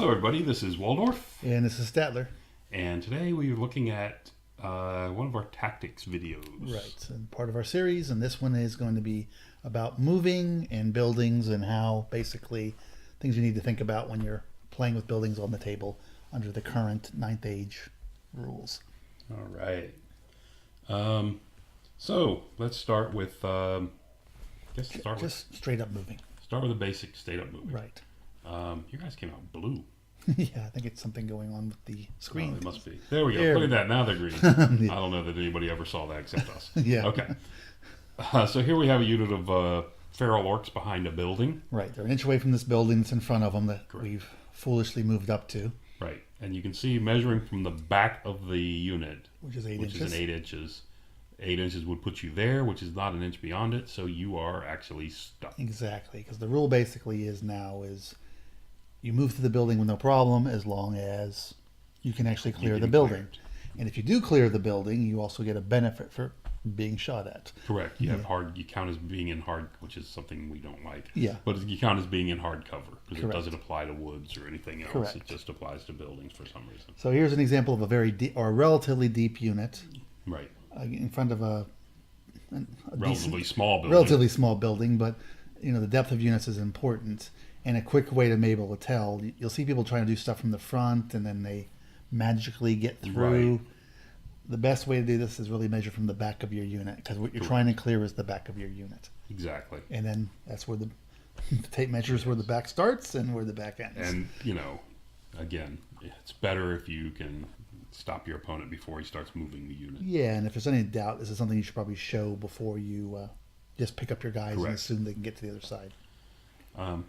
Hello everybody, this is Waldorf, And this is Statler. and today we are looking at one of our tactics videos. Right. And part of our series, and this one is going to be about moving and buildings and how basically things you need to think about when you're playing with buildings on the table under the current Ninth Age rules. All right. So let's start with, Just straight up moving. start with the basic state-up moving. Right. You guys came out blue. Yeah, I think it's something going on with the screen. Oh, it must be. There we go. There Look we at that. Now they're green. Yeah. I don't know that anybody ever saw that except us. Yeah. Okay. So here we have a unit of feral orcs behind a building. Right. They're an inch away from this building that's in front of them that Correct. we've foolishly moved up to. Right. And you can see measuring from the back of the unit, Which is 8 which inches. is 8 inches. 8 inches would put you there, which is not an inch beyond it, so you are actually stuck. Exactly, because the rule basically is you move through the building with no problem as long as you can actually clear can the clear building. it. And if you do clear the building, you also get a benefit for being shot at. Correct. You have Yeah. hard. You count as being in hard, which is something we don't like. Yeah. But you count as being in hard cover because it Correct. doesn't apply to woods or anything else. Correct. It just applies to buildings for some reason. So here's an example of a very deep or a relatively deep unit Right. in front of a Relatively decent, small building. relatively small building, but the depth of units is important. And a quick way to be able to tell, you'll see people trying to do stuff from the front and then they magically get through. Right. The best way to do this is really measure from the back of your unit, because what you're trying to clear is the back of your unit. Exactly. And then that's where the tape measures where the back starts and where the back ends. And again, it's better if you can stop your opponent before he starts moving the unit. Yeah, and if there's any doubt, this is something you should probably show before you just pick up your guys and Correct. assume they can get to the other side.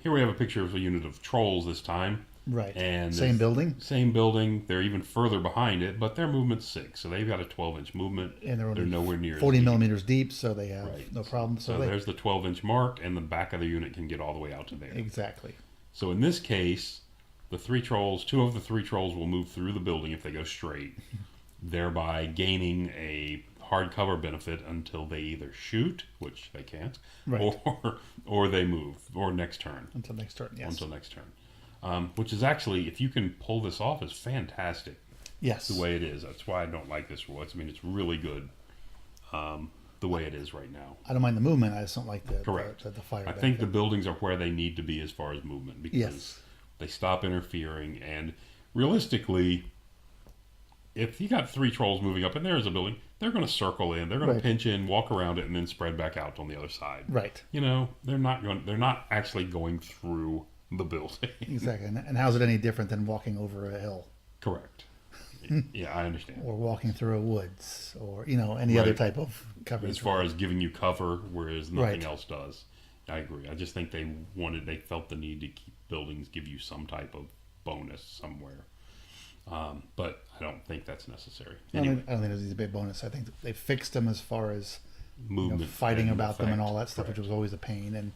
Here we have a picture of a unit of trolls this time. Right. And Same building. Same building. They're even further behind it, but their movement's 6, so they've got a 12-inch movement. And they're only nowhere near 40 as deep. millimeters deep, so they have Right. no problem. So they, there's the 12-inch mark, and the back of the unit can get all the way out to there. exactly. So in this case, two of the three trolls will move through the building if they go straight, thereby gaining a hard cover benefit until they either shoot, which they can't, Right. or they move, or next turn. Until next turn, yes. Until next turn. Which is actually, if you can pull this off, is fantastic. Yes. The way it is. That's why I don't like this rule. It's really good the way it is right now. I don't mind the movement. I just don't like Correct. the fire. I think the buildings are where they need to be as far as movement because Yes. they stop interfering. And realistically, if you got 3 trolls moving up and there's a building, they're going to circle in. They're going Right. to pinch in, walk around it, and then spread back out on the other side. Right. They're not actually going through the building. Exactly. And how's it any different than walking over a hill Correct. Yeah, I understand. or walking through a woods or any other Right. type of coverage? As far as giving you cover, whereas nothing Right. else does. I agree. I just think they felt the need to keep buildings give you some type of bonus somewhere. But I don't think that's necessary. Anyway, I don't think there's a big bonus. I think they fixed them as far as movement, fighting and about them and effect. all that stuff, Correct. which was always a pain. And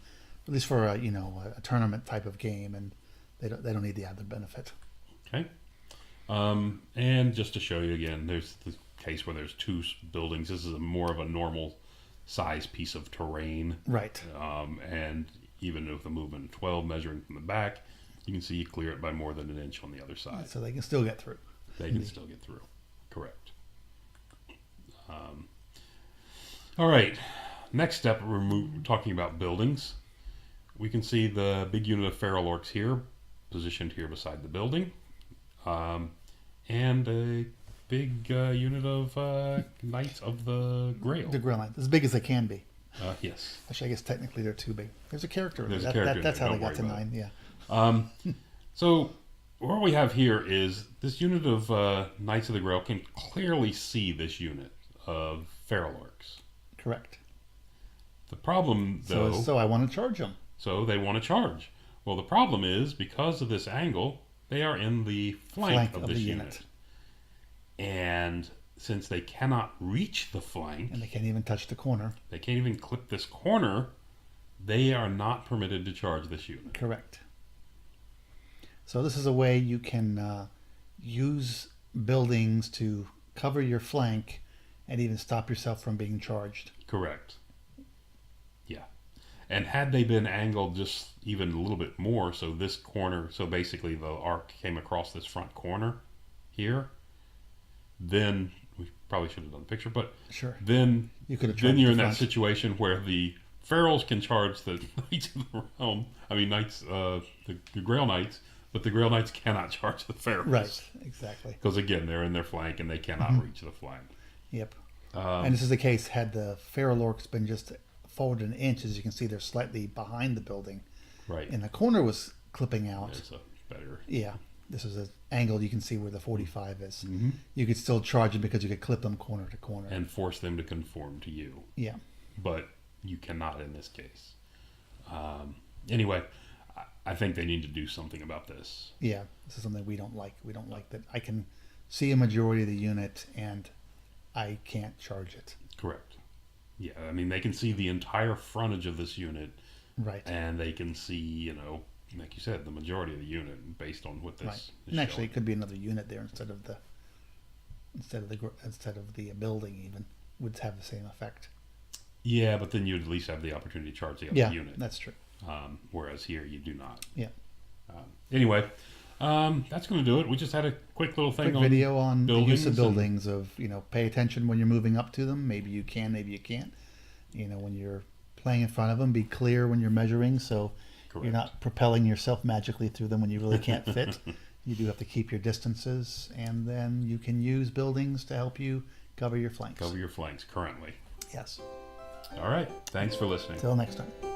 at least for a tournament type of game, and they don't need the added benefit. Okay. And just to show you again, there's the case where there's 2 buildings. This is more of a normal size piece of terrain. Right. And even with the movement of 12 measuring from the back, you can see you clear it by more than an inch on the other side. So they can still get through. They can still get through. Correct. All right. Next step, we're talking about buildings. We can see the big unit of feral orcs here, positioned here beside the building. And a big unit of Knights of the Grail. The grill line, as big as they can be. Yes. Actually, I guess technically they're too big. There's a character. There's a that, character in That's there. how they Don't got to worry about 9. Yeah. So what we have here is this unit of Knights of the Grail can clearly see this unit of feral orcs. Correct. The problem, though, So I want to charge them. so they want to charge. Well, the problem is because of this angle, they are in the flank of this the unit. And since they cannot reach the flank, And they can't even touch the corner. they can't even clip this corner, they are not permitted to charge this unit. Correct. So this is a way you can use buildings to cover your flank and even stop yourself from being charged. Correct. Yeah. And had they been angled just even a little bit more, so this corner, so basically the arc came across this front corner here, then we probably should have done the picture, but Sure. then You could have then charged you're the in that front. situation where the Pharaohs can charge the Knights of the Realm. I mean, Knights, the Grail Knights, but the Grail Knights cannot charge the Pharaohs. Right. Exactly. Because again, they're in their flank and they cannot reach the flank. Yep. And this is the case had the Pharaoh Lorks been just forward an inch. As you can see, they're slightly behind the building, Right. and the corner was clipping out. There's a better. Yeah. This is an angle you can see where the 45 is. Mm-hmm. You could still charge them because you could clip them corner to corner. And force them to conform to you. Yeah. But you cannot in this case. Anyway, I think they need to do something about this. Yeah. This is something we don't like. We don't like that I can see a majority of the unit and I can't charge it. Correct. Yeah, I mean, they can see the entire frontage of this unit, Right. and they can see, you know, like you said, the majority of the unit based on what this Right. is And actually, showing. it could be another unit there instead of the building. Even would have the same effect. Yeah, but then you'd at least have the opportunity to charge the other Yeah, unit. that's true. Whereas here you do not. Yeah. Anyway, that's going to do it. We just had a quick little thing Quick on video on the use of buildings buildings. Pay attention when you're moving up to them. Maybe you can, maybe you can't. When you're playing in front of them, be clear when you're measuring, so Correct. you're not propelling yourself magically through them when you really can't fit. You do have to keep your distances, and then you can use buildings to help you cover your flanks. Cover your flanks currently. Yes. All right. Thanks for listening. Till next time.